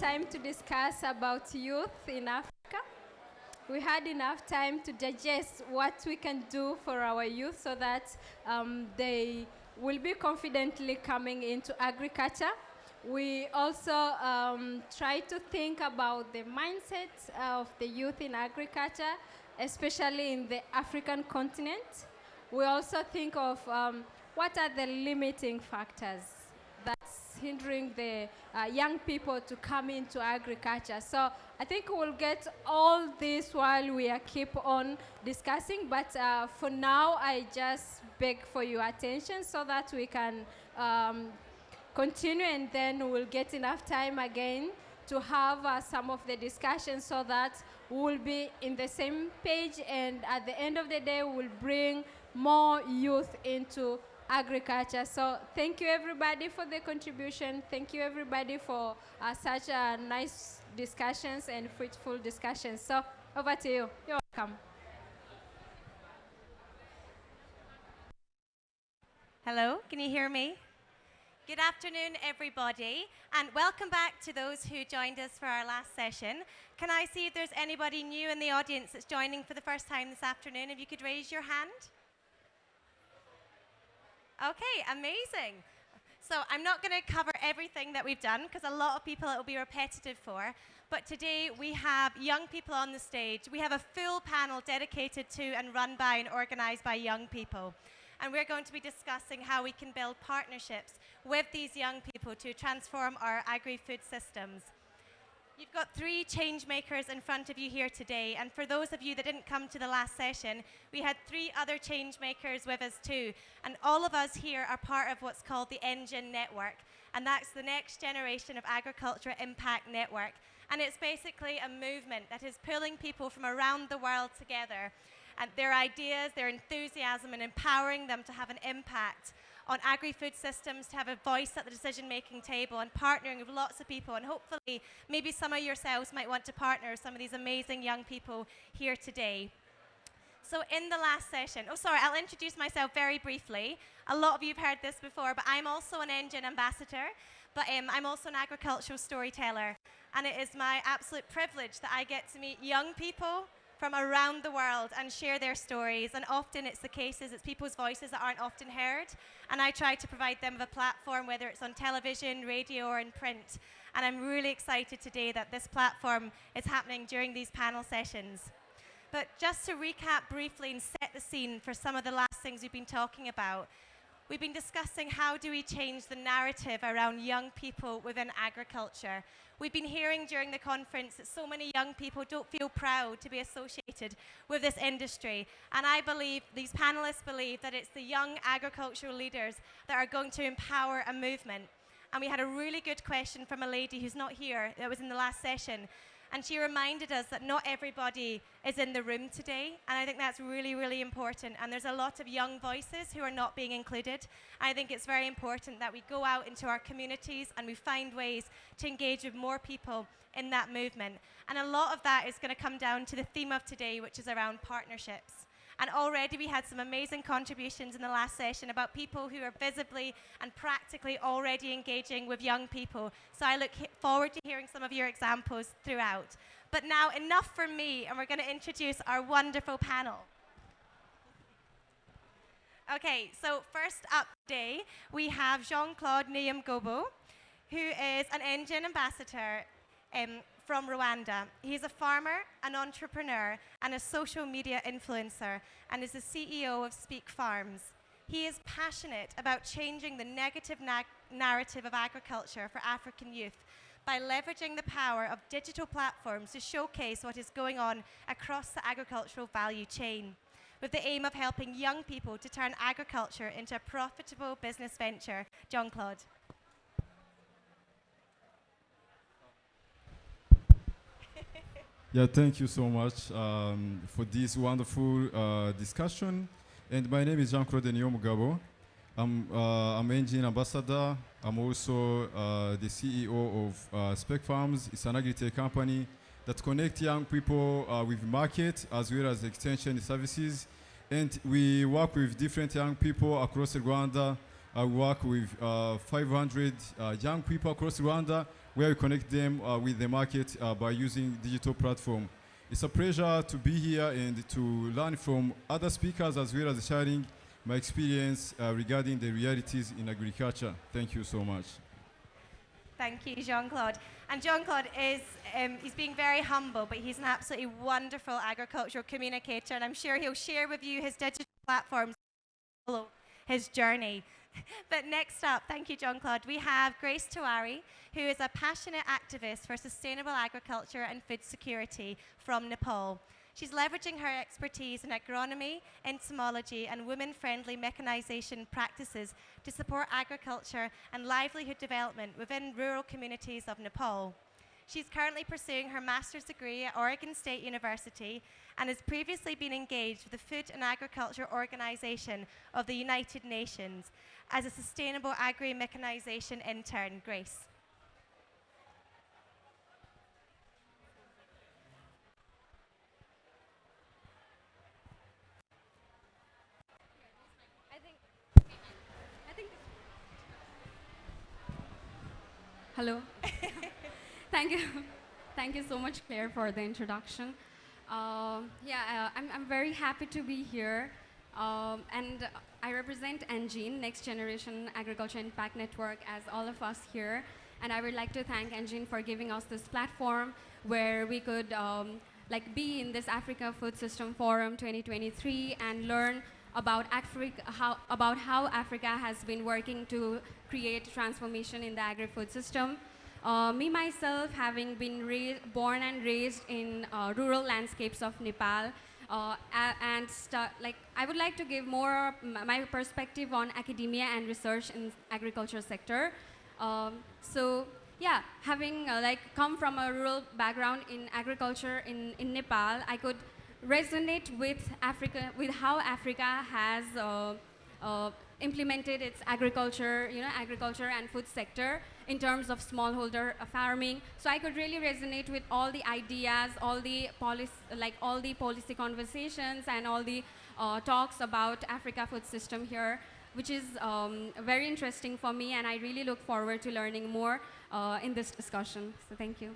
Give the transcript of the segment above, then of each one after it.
time to discuss about youth in Africa. We had enough time to digest what we can do for our youth so that they will be confidently coming into agriculture. We also try to think about the mindset of the youth in agriculture, especially in the African continent. We also think of what are the limiting factors that's hindering the young people to come into agriculture. So I think we'll get all this while we keep on discussing, but for now, I just beg for your attention so that we can continue, and then we'll get enough time again to have some of the discussions so that we'll be in the same page, and at the end of the day, we'll bring more youth into agriculture. So thank you everybody for the contribution. Thank you everybody for such nice discussions and fruitful discussions. So over to you. You're welcome. Hello, can you hear me? Good afternoon, everybody, and welcome back to those who joined us for our last session. Can I see if there's anybody new in the audience that's joining for the first time this afternoon? If you could raise your hand. Okay, amazing. So I'm not going to cover everything that we've done because a lot of people it will be repetitive for, but today we have young people on the stage. We have a full panel dedicated to and run by and organized by young people. And we're going to be discussing how we can build partnerships with these young people to transform our agri-food systems. You've got 3 change makers in front of you here today, and for those of you that didn't come to the last session, we had 3 other change makers with us too, and all of us here are part of what's called the Engine Network, and that's the next generation of agriculture impact network, and it's basically a movement that is pulling people from around the world together, and their ideas, their enthusiasm, and empowering them to have an impact on agri-food systems, to have a voice at the decision-making table, and partnering with lots of people. And hopefully, maybe some of yourselves might want to partner with some of these amazing young people here today. So in the last session, I'll introduce myself very briefly. A lot of you have heard this before, but I'm also an Engine ambassador, but I'm also an agricultural storyteller. And it is my absolute privilege that I get to meet young people from around the world and share their stories, and often it's people's voices that aren't often heard, and I try to provide them with a platform, whether it's on television, radio, or in print, and I'm really excited today that this platform is happening during these panel sessions. But just to recap briefly and set the scene for some of the last things we've been talking about, we've been discussing how do we change the narrative around young people within agriculture. We've been hearing during the conference that so many young people don't feel proud to be associated with this industry. And I believe, these panelists believe, that it's the young agricultural leaders that are going to empower a movement. And we had a really good question from a lady who's not here, that was in the last session. And she reminded us that not everybody is in the room today, and I think that's really, really important. And there's a lot of young voices who are not being included. I think it's very important that we go out into our communities and we find ways to engage with more people in that movement. And a lot of that is going to come down to the theme of today, which is around partnerships. And already we had some amazing contributions in the last session about people who are visibly and practically already engaging with young people. So I look forward to hearing some of your examples throughout. But now enough from me, and we're going to introduce our wonderful panel. Okay, so first up today, we have Jean-Claude Niyomugabo, who is an Engine ambassador from Rwanda. He's a farmer, an entrepreneur, and a social media influencer, and is the CEO of Speak Farms. He is passionate about changing the negative narrative of agriculture for African youth by leveraging the power of digital platforms to showcase what is going on across the agricultural value chain, with the aim of helping young people to turn agriculture into a profitable business venture. Jean-Claude. Yeah, thank you so much for this wonderful discussion. And my name is Jean-Claude Niyomugabo. I'm Engine ambassador. I'm also the CEO of Speak Farms. It's an agri-tech company that connects young people with market as well as extension services. And we work with different young people across Rwanda. We work with 500 young people across Rwanda. where we connect them with the market by using digital platform. It's a pleasure to be here and to learn from other speakers as well as sharing my experience regarding the realities in agriculture. Thank you so much. Thank you, Jean-Claude. And Jean-Claude is, he's being very humble, but he's an absolutely wonderful agricultural communicator, and I'm sure he'll share with you his digital platforms to follow his journey. But next up, thank you, Jean-Claude, we have Grace Tiwari, who is a passionate activist for sustainable agriculture and food security from Nepal. She's leveraging her expertise in agronomy, entomology, and women-friendly mechanization practices to support agriculture and livelihood development within rural communities of Nepal. She's currently pursuing her master's degree at Oregon State University and has previously been engaged with the Food and Agriculture Organization of the United Nations as a sustainable agri-mechanization intern. Grace. Hello. Thank you. Thank you so much, Claire, for the introduction. I'm very happy to be here. And I represent Engine, Next Generation Agriculture Impact Network, as all of us here. And I would like to thank Engine for giving us this platform where we could be in this Africa Food System Forum 2023 and learn about how Africa has been working to create transformation in the agri-food system. Me myself, having been born and raised in rural landscapes of Nepal, I would like to give more my perspective on academia and research in agriculture sector. Having come from a rural background in agriculture in Nepal, I could resonate with how Africa has implemented its agriculture and food sector in terms of smallholder farming. So I could really resonate with all the ideas, all the policy conversations, and all the talks about Africa food system here, which is very interesting for me, and I really look forward to learning more in this discussion. So thank you.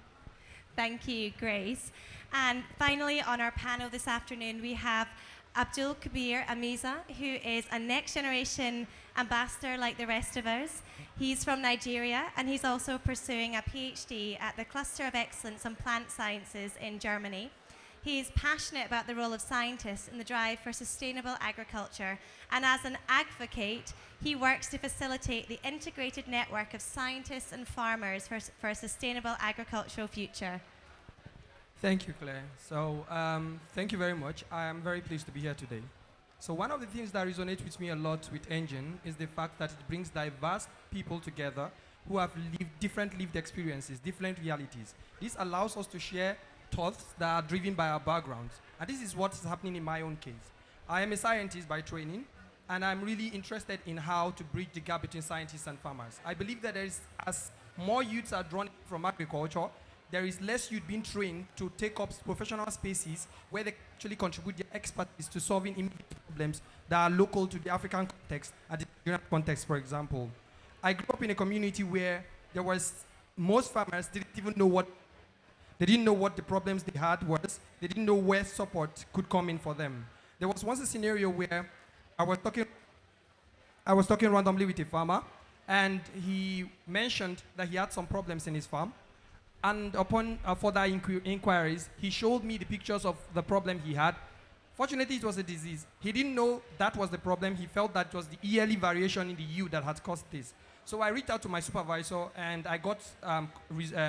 Thank you, Grace. And finally, on our panel this afternoon, we have Abdul Kabir Amiza, who is a next generation ambassador like the rest of us. He's from Nigeria, and he's also pursuing a PhD at the Cluster of Excellence on Plant Sciences in Germany. He is passionate about the role of scientists in the drive for sustainable agriculture, and as an advocate, he works to facilitate the integrated network of scientists and farmers for a sustainable agricultural future. Thank you, Claire. So, thank you very much. I am very pleased to be here today. So one of the things that resonates with me a lot with Engine is the fact that it brings diverse people together who have different lived experiences, different realities. This allows us to share thoughts that are driven by our backgrounds. And this is what is happening in my own case. I am a scientist by training, and I'm really interested in how to bridge the gap between scientists and farmers. I believe that as more youths are drawn from agriculture, there is less youth being trained to take up professional spaces where they actually contribute their expertise to solving immediate problems that are local to the African context and the Nigerian context, for example. I grew up in a community where most farmers didn't know what the problems they had was. They didn't know where support could come in for them. There was once a scenario where I was talking randomly with a farmer, and he mentioned that he had some problems in his farm. And upon further inquiries, he showed me the pictures of the problem he had. Fortunately, it was a disease. He didn't know that was the problem. He felt that it was the yearly variation in the yield that had caused this. So I reached out to my supervisor, and I got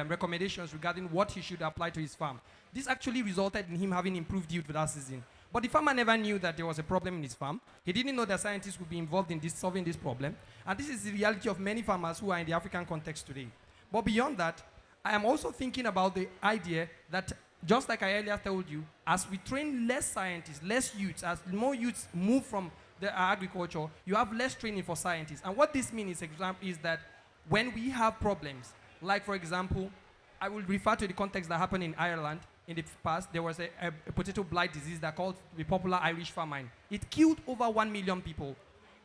recommendations regarding what he should apply to his farm. This actually resulted in him having improved yield for that season. But the farmer never knew that there was a problem in his farm. He didn't know that scientists would be involved in solving this problem. And this is the reality of many farmers who are in the African context today. But beyond that, I am also thinking about the idea that, just like I earlier told you, as we train less scientists, less youths, as more youths move from the agriculture, you have less training for scientists. And what this means is that when we have problems, like for example, I will refer to the context that happened in Ireland in the past. There was a potato blight disease that called the popular Irish famine. It killed over 1 million people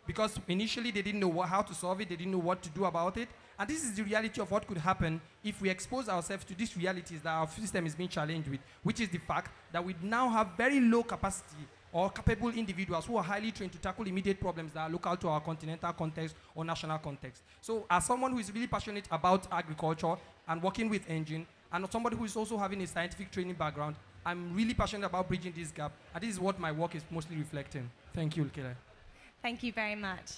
because initially they didn't know how to solve it, they didn't know what to do about it, And this is the reality of what could happen if we expose ourselves to these realities that our system is being challenged with, which is the fact that we now have very low capacity or capable individuals who are highly trained to tackle immediate problems that are local to our continental context or national context. So as someone who is really passionate about agriculture and working with Engine, and somebody who is also having a scientific training background, I'm really passionate about bridging this gap, and this is what my work is mostly reflecting. Thank you, Kile. Thank you very much.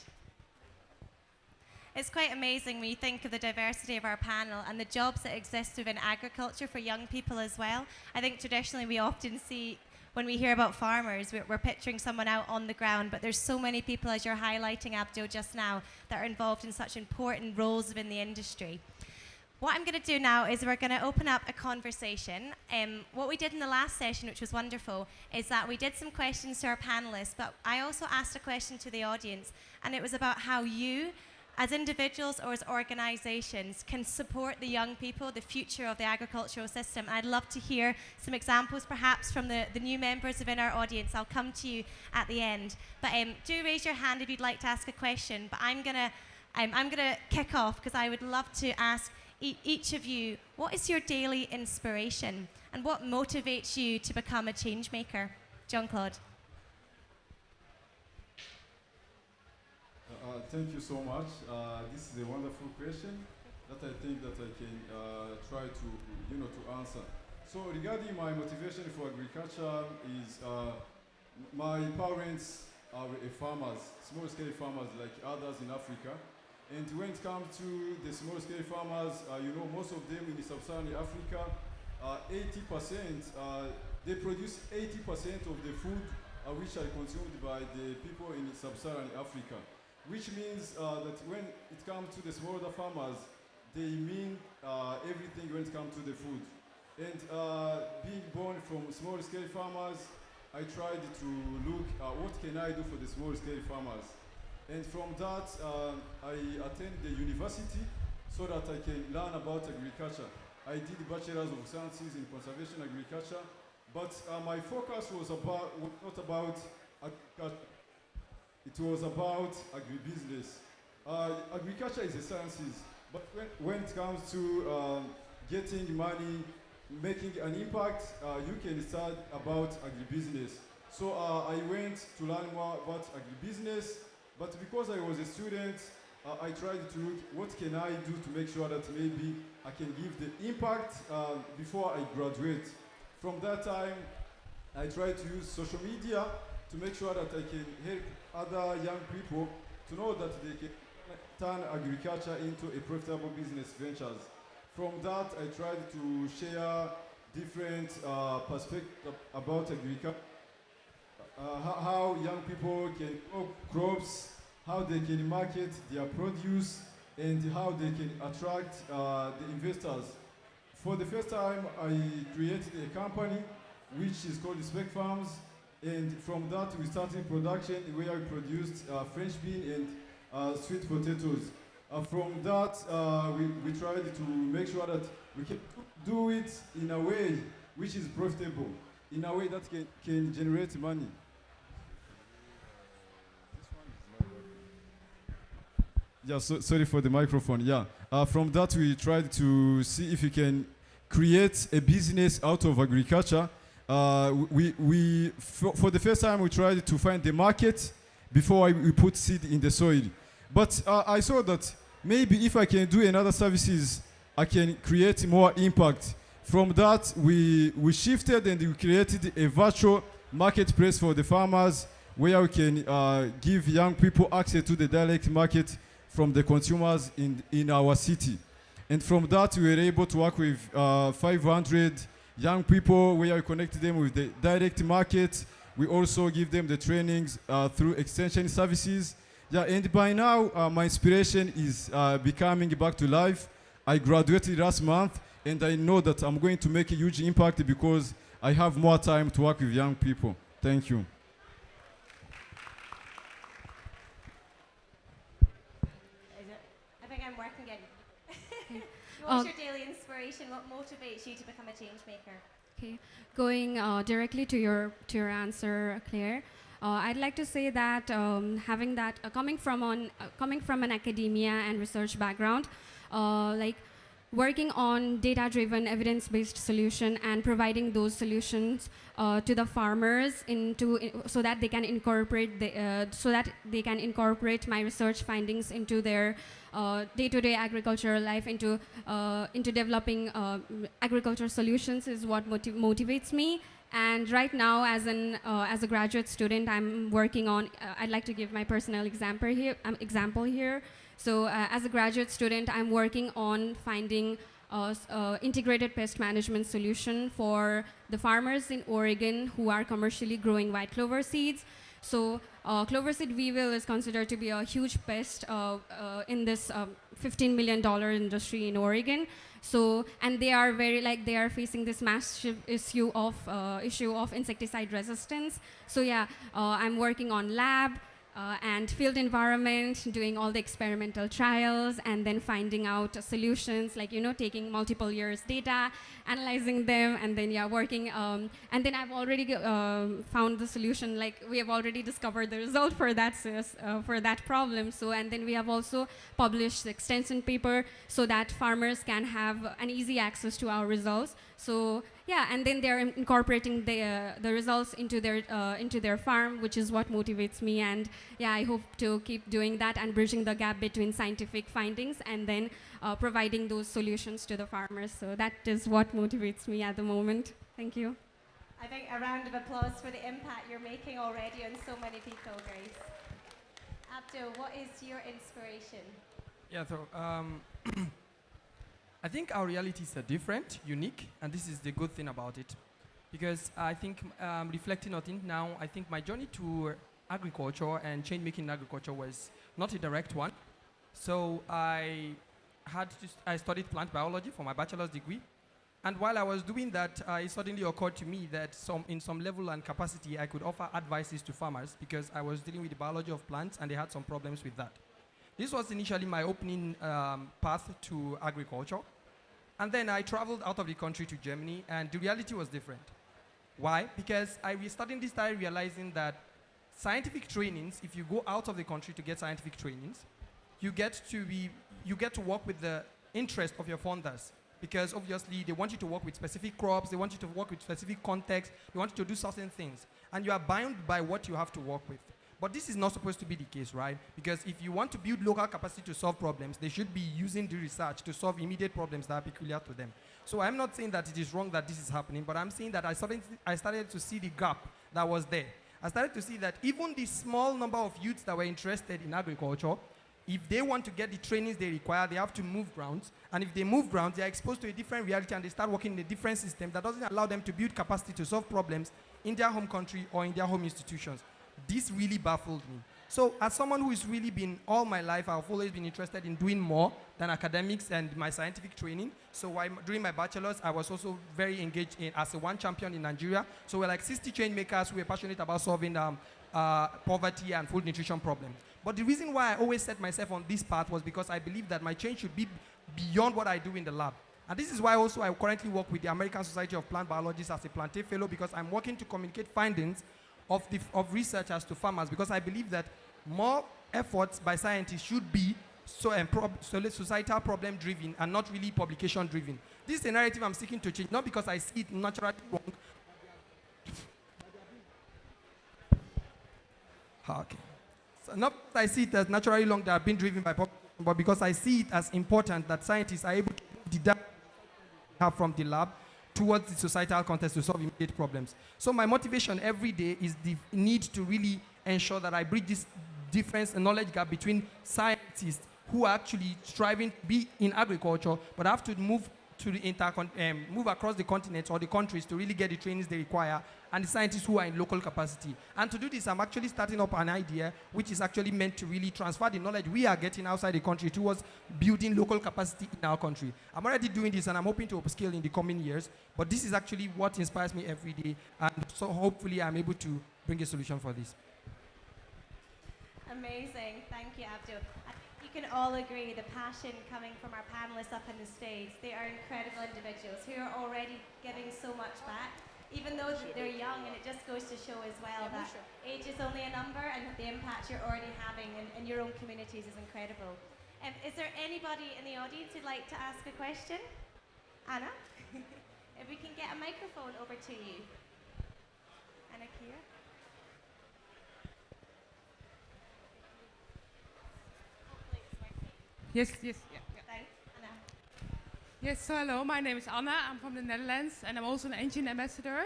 It's quite amazing when you think of the diversity of our panel and the jobs that exist within agriculture for young people as well. I think traditionally we often see, when we hear about farmers, we're picturing someone out on the ground, but there's so many people, as you're highlighting, Abdul, just now, that are involved in such important roles within the industry. What I'm going to do now is we're going to open up a conversation. What we did in the last session, which was wonderful, is that we did some questions to our panelists, but I also asked a question to the audience, and it was about how you, as individuals or as organizations, can support the young people, the future of the agricultural system. I'd love to hear some examples perhaps from the new members within our audience. I'll come to you at the end. But do raise your hand if you'd like to ask a question. But I'm gonna kick off because I would love to ask each of you, what is your daily inspiration and what motivates you to become a change maker? Jean-Claude. Thank you so much. This is a wonderful question that I think that I can try to, to answer. So regarding my motivation for agriculture is my parents are farmers, small-scale farmers like others in Africa. And when it comes to the small-scale farmers, most of them in sub-Saharan Africa, 80%, they produce 80% of the food which are consumed by the people in sub-Saharan Africa. Which means that when it comes to the smaller farmers, they mean everything when it comes to the food. And being born from small-scale farmers, I tried to look at what can I do for the small-scale farmers. And from that, I attended the university so that I can learn about agriculture. I did a Bachelor's of Sciences in Conservation Agriculture, but my focus was not about agriculture. It was about agribusiness. Agriculture is a sciences, but when it comes to getting money, making an impact, you can start about agribusiness. So I went to learn more about agribusiness, but because I was a student, I tried to look what can I do to make sure that maybe I can give the impact before I graduate. From that time, I tried to use social media to make sure that I can help other young people to know that they can turn agriculture into a profitable business ventures. From that, I tried to share different perspectives about agriculture, how young people can grow crops, how they can market their produce, and how they can attract the investors. For the first time, I created a company which is called Spec Farms. And from that, we started production where we produced French bean and sweet potatoes. From that, we tried to make sure that we can do it in a way which is profitable, in a way that can generate money. Yeah, sorry for the microphone. Yeah. From that, we tried to see if we can create a business out of agriculture. For the first time, we tried to find the market before we put seed in the soil. But I saw that maybe if I can do another services, I can create more impact. From that, we shifted and we created a virtual marketplace for the farmers where we can give young people access to the direct market from the consumers in our city. And from that, we were able to work with 500 young people where we connect them with the direct market. We also give them the trainings through extension services. Yeah, and by now, my inspiration is becoming back to life. I graduated last month, and I know that I'm going to make a huge impact because I have more time to work with young people. Thank you. I think I'm working in. What's your daily inspiration? What motivates you to become a change maker? Okay, going directly to your answer, Claire. I'd like to say that having that coming from an academia and research background, like working on data-driven, evidence-based solution and providing those solutions to the farmers so that they can incorporate my research findings into their day-to-day agricultural life, into developing agriculture solutions is what motivates me. And right now, as a graduate student, I'm working on. I'd like to give my personal example here. So, as a graduate student, I'm working on finding integrated pest management solution for the farmers in Oregon who are commercially growing white clover seeds. So, clover seed weevil is considered to be a huge pest in this $15 million industry in Oregon. So, and they are facing this massive issue of insecticide resistance. So yeah, I'm working on lab and field environment, doing all the experimental trials, and then finding out solutions, like, taking multiple years data, analyzing them, and then working. And then I've already found the solution. Like, we have already discovered the result for that problem. So, and then we have also published the extension paper so that farmers can have an easy access to our results. So yeah, and then they're incorporating the results into their farm, which is what motivates me. And yeah, I hope to keep doing that and bridging the gap between scientific findings and then providing those solutions to the farmers. So that is what motivates me at the moment. Thank you. I think a round of applause for the impact you're making already on so many people, Grace. Abdul, what is your inspiration? Yeah, so I think our realities are different, unique, and this is the good thing about it. Because I think, reflecting on it now, I think my journey to agriculture and change making in agriculture was not a direct one. So I studied plant biology for my bachelor's degree. And while I was doing that, it suddenly occurred to me that in some level and capacity, I could offer advices to farmers because I was dealing with the biology of plants and they had some problems with that. This was initially my opening path to agriculture. And then I traveled out of the country to Germany, and the reality was different. Why? Because I started realizing that scientific trainings, if you go out of the country to get scientific trainings, you get to work with the interest of your funders. Because obviously they want you to work with specific crops, they want you to work with specific context, they want you to do certain things. And you are bound by what you have to work with. But this is not supposed to be the case, right? Because if you want to build local capacity to solve problems, they should be using the research to solve immediate problems that are peculiar to them. So I'm not saying that it is wrong that this is happening, but I'm saying that I started to see the gap that was there. I started to see that even the small number of youths that were interested in agriculture, if they want to get the trainings they require, they have to move grounds. And if they move grounds, they are exposed to a different reality and they start working in a different system that doesn't allow them to build capacity to solve problems in their home country or in their home institutions. This really baffled me. So as someone who has really been, all my life, I've always been interested in doing more than academics and my scientific training. So during my bachelor's, I was also very engaged as a one champion in Nigeria. So we're like 60 change makers who were passionate about solving poverty and food nutrition problems. But the reason why I always set myself on this path was because I believe that my change should be beyond what I do in the lab. And this is why also I currently work with the American Society of Plant Biologists as a plantain fellow, because I'm working to communicate findings of researchers to farmers, because I believe that more efforts by scientists should be societal problem driven and not really publication driven. This is a narrative I'm seeking to change, not because I see it naturally wrong. Okay. So not because I see it as naturally wrong that have been driven by publication, but because I see it as important that scientists are able to move the data we have from the lab towards the societal context to solve immediate problems. So my motivation every day is the need to really ensure that I bridge this difference and knowledge gap between scientists who are actually striving to be in agriculture, but have to move to the move across the continents or the countries to really get the trainings they require, and the scientists who are in local capacity. And to do this, I'm actually starting up an idea which is actually meant to really transfer the knowledge we are getting outside the country towards building local capacity in our country. I'm already doing this and I'm hoping to upscale in the coming years, but this is actually what inspires me every day, and so hopefully I'm able to bring a solution for this. Amazing. Thank you, Abdul. I think you can all agree the passion coming from our panelists up on the stage. They are incredible individuals who are already giving so much back, even though they're young, and it just goes to show as well that age is only a number, and the impact you're already having in your own communities is incredible. Is there anybody in the audience who'd like to ask a question? Anna? If we can get a microphone over to you. Anna here. Yes, yes, yeah. Thanks, Anna. Yes, so hello, my name is Anna. I'm from the Netherlands and I'm also an engine ambassador.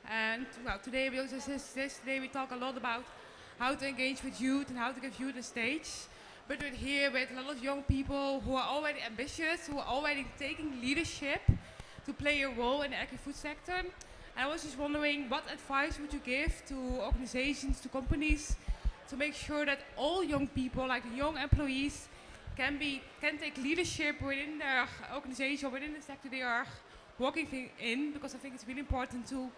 And well, today we talk a lot about how to engage with youth and how to give youth a stage. But we're here with a lot of young people who are already ambitious, who are already taking leadership to play a role in the agri-food sector. And I was just wondering, what advice would you give to organizations, to companies, to make sure that all young people, like the young employees, can take leadership within their organization, within the sector they are working in, because I think it's really important to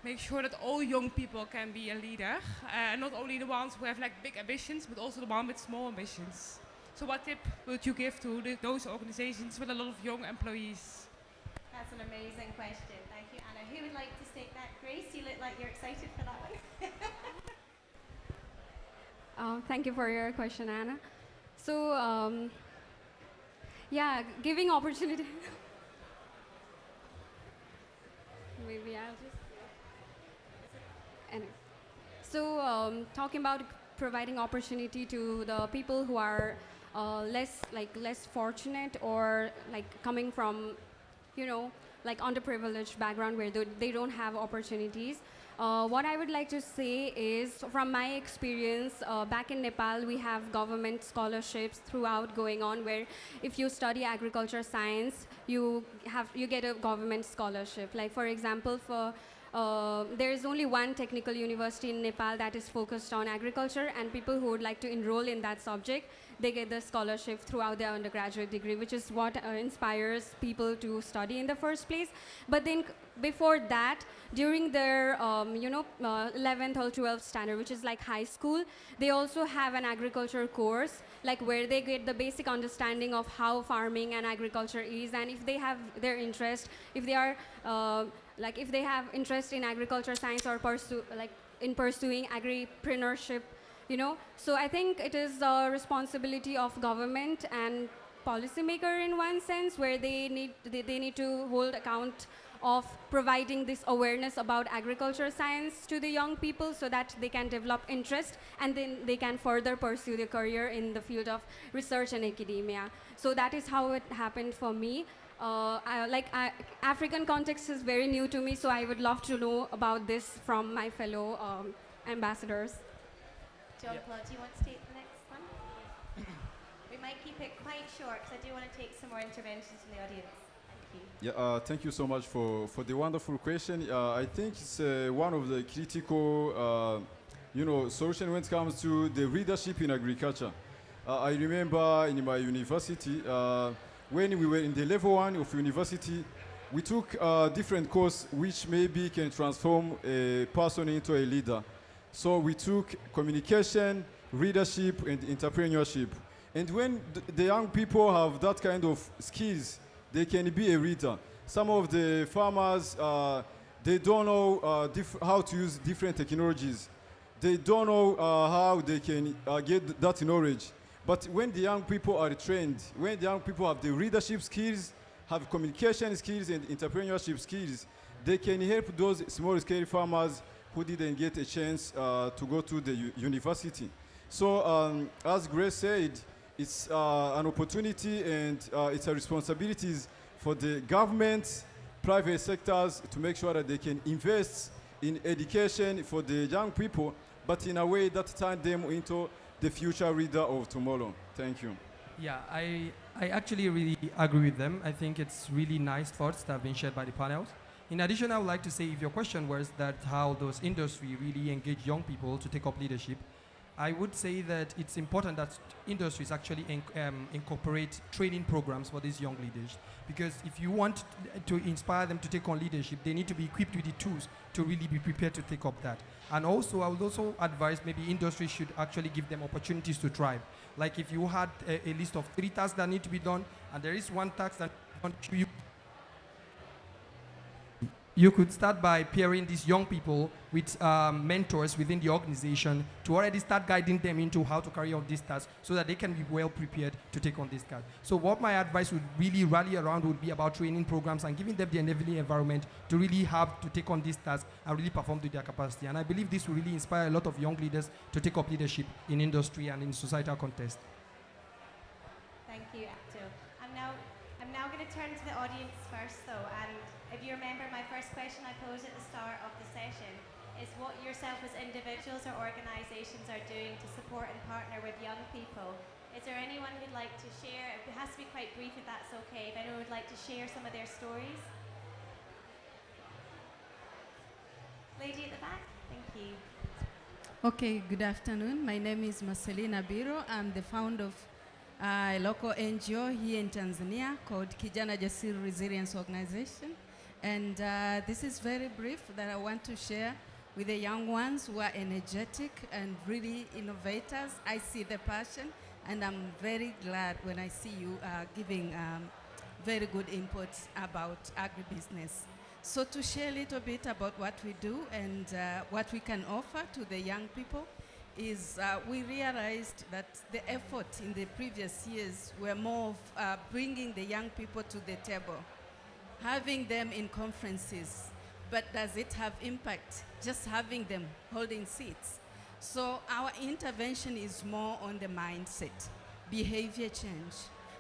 make sure that all young people can be a leader, and not only the ones who have like big ambitions, but also the ones with small ambitions. So what tip would you give to those organizations with a lot of young employees? That's an amazing question. Thank you, Anna. Who would like to take that? Grace, you look like you're excited for that one. Thank you for your question, Anna. So, yeah, giving opportunity. Maybe I'll just. Anyway. So, talking about providing opportunity to the people who are less fortunate, or like coming from, like underprivileged background where they don't have opportunities. What I would like to say is, from my experience, back in Nepal, we have government scholarships throughout going on, where if you study agriculture science, you get a government scholarship. Like for example, there is only one technical university in Nepal that is focused on agriculture, and people who would like to enroll in that subject, they get the scholarship throughout their undergraduate degree, which is what inspires people to study in the first place. But then before that, during their 11th or 12th standard, which is like high school, they also have an agriculture course, like where they get the basic understanding of how farming and agriculture is, and if they have their interest, if they are if they have interest in agriculture science, or in pursuing agripreneurship, So I think it is a responsibility of government and policymaker in one sense, where they need to hold account of providing this awareness about agriculture science to the young people, so that they can develop interest and then they can further pursue their career in the field of research and academia. So that is how it happened for me. African context is very new to me, so I would love to know about this from my fellow ambassadors. John Claude, do you want to take the next one? We might keep it quite short, because I do want to take some more interventions from the audience. Thank you. Yeah, thank you so much for the wonderful question. I think it's one of the critical, solution when it comes to the leadership in agriculture. I remember in my university, when we were in the level 1 of university, we took different courses which maybe can transform a person into a leader. So we took communication, leadership, and entrepreneurship. And when the young people have that kind of skills, they can be a leader. Some of the farmers, they don't know how to use different technologies. They don't know how they can get that knowledge. But when the young people are trained, when the young people have the leadership skills, have communication skills and entrepreneurship skills, they can help those small-scale farmers who didn't get a chance to go to the university. So as Grace said, it's an opportunity, and it's a responsibility for the government, private sectors, to make sure that they can invest in education for the young people, but in a way that turns them into the future leader of tomorrow. Thank you. Yeah, I actually really agree with them. I think it's really nice thoughts that have been shared by the panels. In addition, I would like to say, if your question was that how those industry really engage young people to take up leadership, I would say that it's important that industries actually incorporate training programs for these young leaders. Because if you want to inspire them to take on leadership, they need to be equipped with the tools to really be prepared to take up that. And also, I would also advise maybe industry should actually give them opportunities to thrive. Like if you had a list of 3 tasks that need to be done, and there is one task that you you could start by pairing these young people with mentors within the organization to already start guiding them into how to carry out these tasks so that they can be well prepared to take on this task. So what my advice would really rally around would be about training programs and giving them the enabling environment to really have to take on these tasks and really perform to their capacity. And I believe this will really inspire a lot of young leaders to take up leadership in industry and in societal context. Thank you, Abdul. I'm now going to turn to the audience first, though, and if you remember, my first question I posed at the start of the session is what yourself as individuals or organisations are doing to support and partner with young people. Is there anyone who'd like to share? It has to be quite brief if that's okay. If anyone would like to share some of their stories. Lady at the back, thank you. Okay, good afternoon. My name is Marcelina Biro. I'm the founder of a local NGO here in Tanzania called Kijana Jasiri Resilience Organization. And this is very brief that I want to share with the young ones who are energetic and really innovators. I see the passion, and I'm very glad when I see you giving very good inputs about agribusiness. So to share a little bit about what we do and what we can offer to the young people is we realized that the effort in the previous years were more of bringing the young people to the table, having them in conferences, but does it have impact just having them holding seats? So our intervention is more on the mindset, behavior change.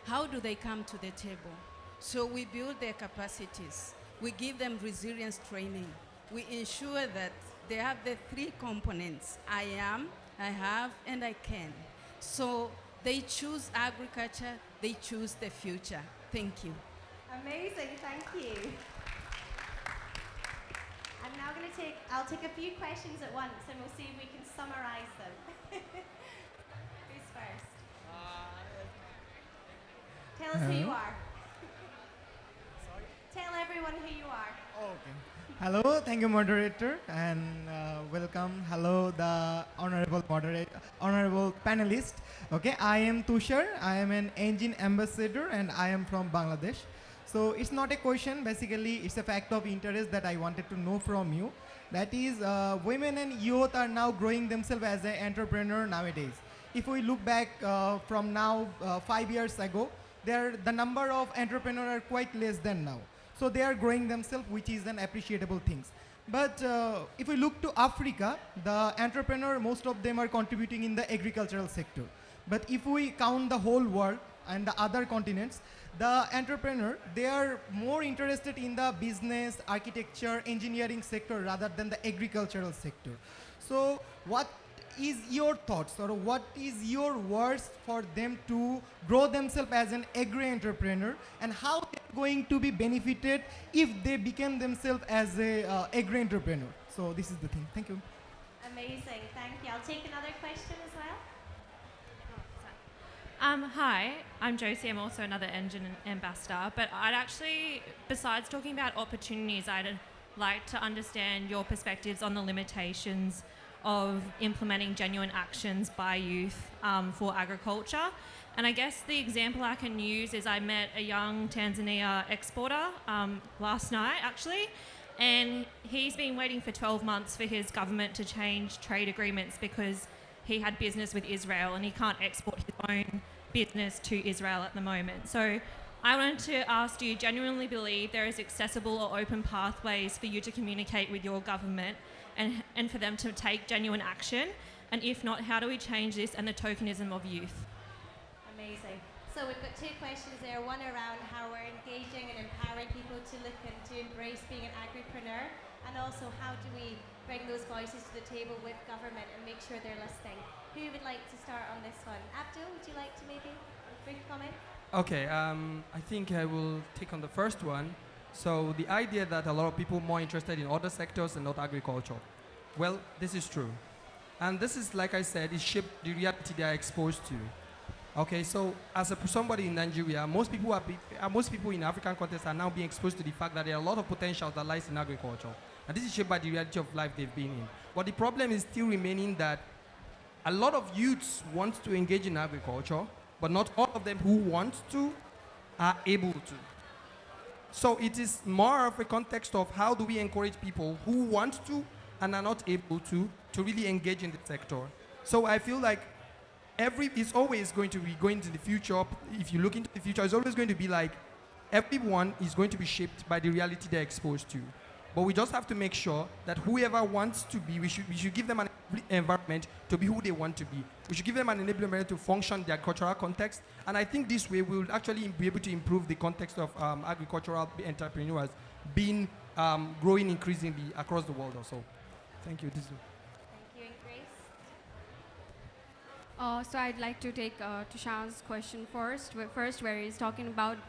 How do they come to the table? So we build their capacities. We give them resilience training. We ensure that they have the three components: I am, I have, and I can. So they choose agriculture, they choose the future. Thank you. Amazing, thank you. I'm now going to I'll take a few questions at once and we'll see if we can summarize them. Who's first? Tell us who you are. Sorry? Tell everyone who you are. Okay. Hello, thank you, moderator, and welcome. Hello, the honorable panelist. Okay, I am Tushar. I am an engine ambassador, and I am from Bangladesh. So it's not a question. Basically, it's a fact of interest that I wanted to know from you. That is, women and youth are now growing themselves as an entrepreneur nowadays. If we look back from now 5 years ago, the number of entrepreneurs are quite less than now. So they are growing themselves, which is an appreciable thing. But if we look to Africa, the entrepreneur, most of them are contributing in the agricultural sector. But if we count the whole world and the other continents, the entrepreneur, they are more interested in the business, architecture, engineering sector rather than the agricultural sector. So what is your thoughts, or what is your words for them to grow themselves as an agri-entrepreneur, and how they're going to be benefited if they become themselves as a agri-entrepreneur? So this is the thing. Thank you. Amazing, thank you. I'll take another question as well. Hi, I'm Josie. I'm also another engine ambassador. But I'd actually, besides talking about opportunities, I'd like to understand your perspectives on the limitations of implementing genuine actions by youth for agriculture. And I guess the example I can use is I met a young Tanzania exporter last night, actually, and he's been waiting for 12 months for his government to change trade agreements because he had business with Israel and he can't export his own business to Israel at the moment. So I wanted to ask, do you genuinely believe there is accessible or open pathways for you to communicate with your government and for them to take genuine action? And if not, how do we change this and the tokenism of youth? Amazing. So we've got two questions there. One around how we're engaging and empowering people to look and to embrace being an agripreneur, and also how do we bring those voices to the table with government and make sure they're listening. Who would like to start on this one? Abdul, would you like to maybe a brief comment? Okay, I think I will take on the first one. So the idea that a lot of people are more interested in other sectors and not agriculture. Well, this is true. And this is, like I said, it shaped the reality they are exposed to. Okay, so as somebody in Nigeria, most people in African context are now being exposed to the fact that there are a lot of potential that lies in agriculture. And this is shaped by the reality of life they've been in. But the problem is still remaining that a lot of youths want to engage in agriculture, but not all of them who want to are able to. So it is more of a context of how do we encourage people who want to and are not able to really engage in the sector. So I feel like it's always going to be going to the future. If you look into the future, it's always going to be like everyone is going to be shaped by the reality they're exposed to. But we just have to make sure that whoever wants to be, we should give them an environment to be who they want to be. We should give them an enablement to function in their cultural context. And I think this way we will actually be able to improve the context of agricultural entrepreneurs being growing increasingly across the world also. Thank you. Thank you, and Grace. So I'd like to take Tushar's question first, where he's talking about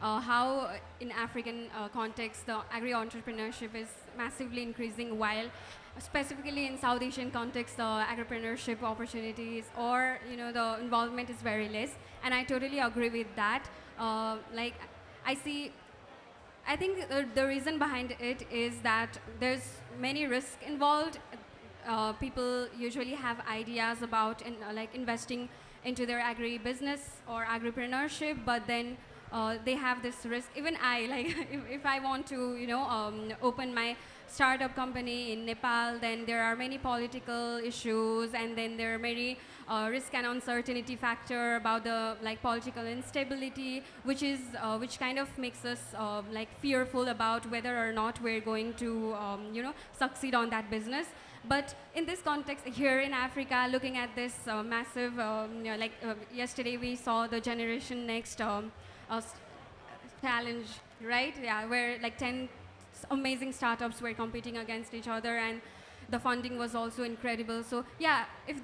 how in African context the agri-entrepreneurship is massively increasing, while specifically in South Asian context the agripreneurship opportunities or the involvement is very less. And I totally agree with that. Like I think the reason behind it is that there's many risks involved. People usually have ideas about like investing into their agri-business or agripreneurship, but then they have this risk. Even I, like, if I want to, open my startup company in Nepal, then there are many political issues, and then there are many risk and uncertainty factor about the political instability, which kind of makes us fearful about whether or not we're going to, succeed on that business. But in this context, here in Africa, looking at this massive, yesterday we saw the Generation Next challenge, right? Yeah, where 10 amazing startups were competing against each other, and the funding was also incredible. So yeah, if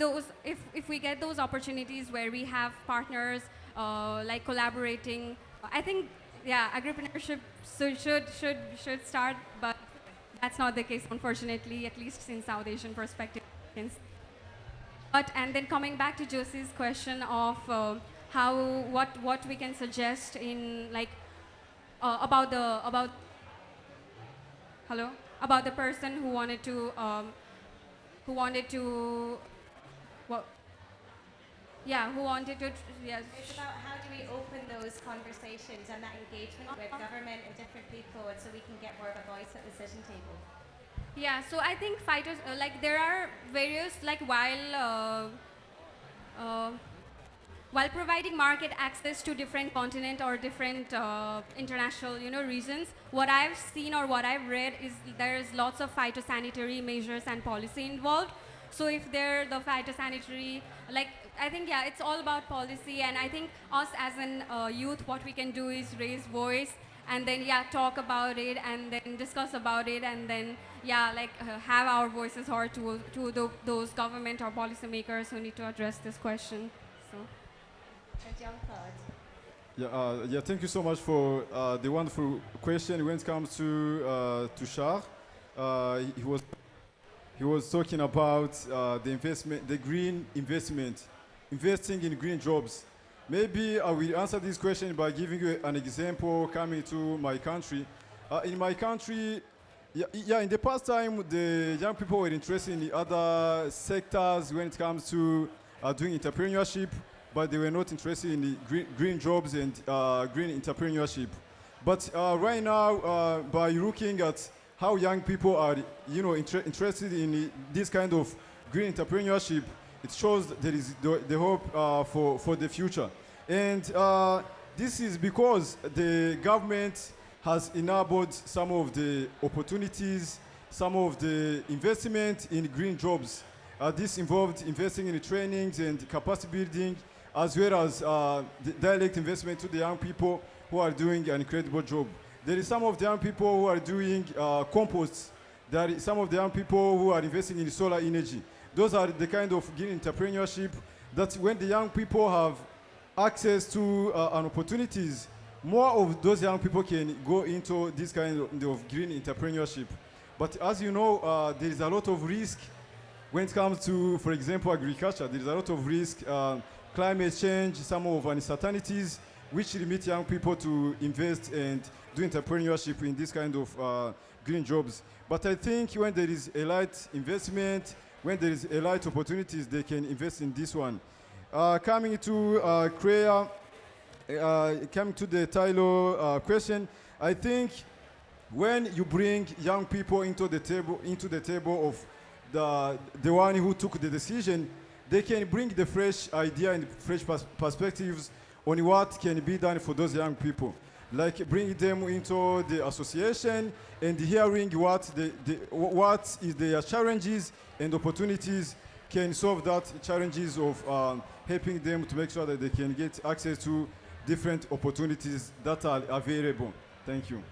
we get those opportunities where we have partners collaborating, I think agripreneurship should start, but that's not the case, unfortunately, at least in South Asian perspective. And then coming back to Josie's question of what we can suggest in about the person who wanted to yes. It's about how do we open those conversations and that engagement with government and different people, and so we can get more of a voice at the decision table. Yeah, so I think there are various while providing market access to different continent or different international regions, what I've seen or what I've read is there is lots of phytosanitary measures and policy involved. So if they're the phytosanitary, I think it's all about policy, and I think us as an youth, what we can do is raise voice and then talk about it and then discuss about it, and then have our voices heard to those government or policymakers who need to address this question. So. Yeah, thank you so much for the wonderful question. When it comes to Tushar, he was talking about the investment, the green investment, investing in green jobs. Maybe I will answer this question by giving you an example coming to my country. In my country, in the past time, the young people were interested in the other sectors when it comes to doing entrepreneurship, but they were not interested in the green jobs and green entrepreneurship. But right now, by looking at how young people are, interested in this kind of green entrepreneurship, it shows there is the hope for the future. And this is because the government has enabled some of the opportunities, some of the investment in green jobs. This involved investing in trainings and capacity building, as well as the direct investment to the young people who are doing an incredible job. There is some of the young people who are doing composts. There are some of the young people who are investing in solar energy. Those are the kind of green entrepreneurship that when the young people have access to opportunities, more of those young people can go into this kind of green entrepreneurship. But as you know, there is a lot of risk when it comes to, for example, agriculture. There is a lot of risk, climate change, some of uncertainties, which limit young people to invest and do entrepreneurship in this kind of green jobs. But I think when there is a light investment, when there is a light opportunities, they can invest in this one. Coming to Kreia, coming to the Tylo question, I think when you bring young people into the table of the one who took the decision, they can bring the fresh idea and fresh perspectives on what can be done for those young people. Like bring them into the association and hearing what is their challenges and opportunities can solve that challenges of helping them to make sure that they can get access to different opportunities that are available. Thank you.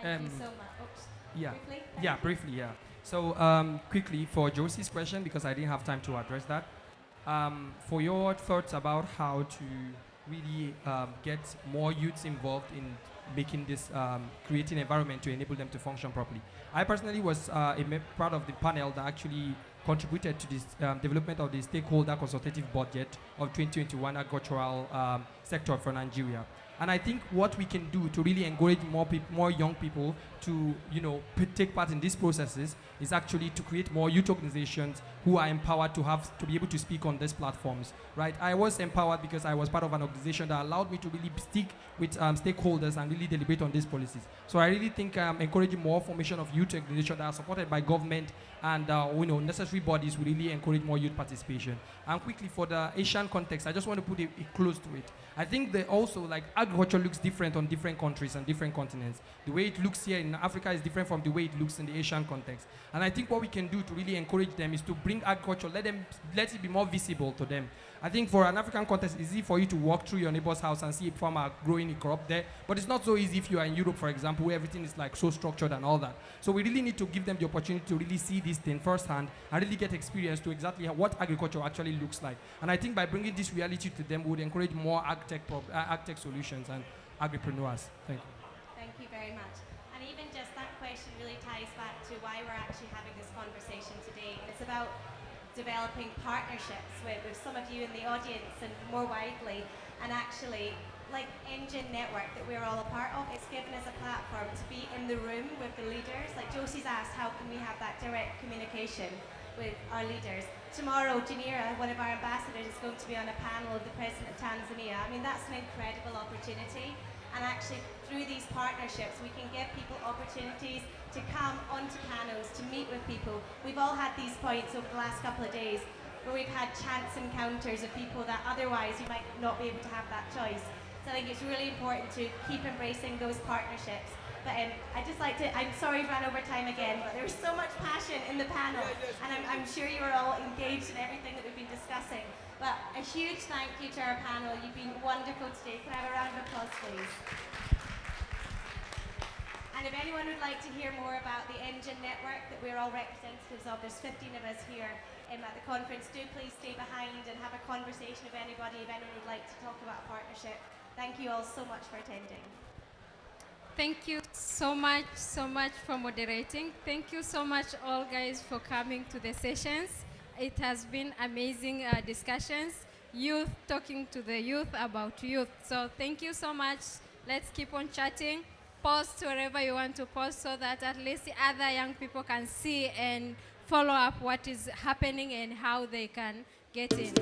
Thank you so much. Oops. Yeah. Briefly? Yeah, briefly, yeah. So quickly for Josie's question, because I didn't have time to address that, for your thoughts about how to really get more youths involved in making this, creating environment to enable them to function properly. I personally was part of the panel that actually contributed to this development of the stakeholder consultative budget of 2021 agricultural sector for Nigeria. And I think what we can do to really encourage more young people to, take part in these processes is actually to create more youth organizations who are empowered to be able to speak on these platforms, right? I was empowered because I was part of an organization that allowed me to really speak with stakeholders and really deliberate on these policies. So I really think encouraging more formation of youth organizations that are supported by government and necessary bodies will really encourage more youth participation. And quickly for the Asian context, I just want to put it close to it. I think that also like agriculture looks different on different countries and different continents. The way it looks here in Africa is different from the way it looks in the Asian context. And I think what we can do to really encourage them is to bring agriculture, let it be more visible to them. I think for an African context, it's easy for you to walk through your neighbor's house and see a farmer growing a crop there, but it's not so easy if you are in Europe, for example, where everything is like so structured and all that. So we really need to give them the opportunity to really see this thing firsthand and really get experience to exactly what agriculture actually looks like. And I think by bringing this reality to them, we would encourage more ag-tech solutions and agripreneurs. Thank you. Thank you very much. And even just that question really ties back to why we're actually having this conversation today. It's about developing partnerships with some of you in the audience and more widely. And actually, like Engine Network that we're all a part of, it's given us a platform to be in the room with the leaders. Like Josie's asked, how can we have that direct communication with our leaders? Tomorrow, Janira, one of our ambassadors, is going to be on a panel with the President of Tanzania. I mean, that's an incredible opportunity. And actually, through these partnerships, we can give people opportunities to come onto panels, to meet with people. We've all had these points over the last couple of days where we've had chance encounters of people that otherwise you might not be able to have that choice. So I think it's really important to keep embracing those partnerships. But I'd just like to, I'm sorry to run over time again, but there was so much passion in the panel, and I'm sure you were all engaged in everything that we've been discussing. But a huge thank you to our panel. You've been wonderful today. Can I have a round of applause, please? And if anyone would like to hear more about the Engine Network that we're all representatives of, there's 15 of us here at the conference, do please stay behind and have a conversation with anybody if anyone would like to talk about a partnership. Thank you all so much for attending. Thank you so much for moderating. Thank you so much all guys for coming to the sessions. It has been amazing discussions, youth talking to the youth about youth. So thank you so much. Let's keep on chatting. Post wherever you want to post so that at least the other young people can see and follow up what is happening and how they can get in.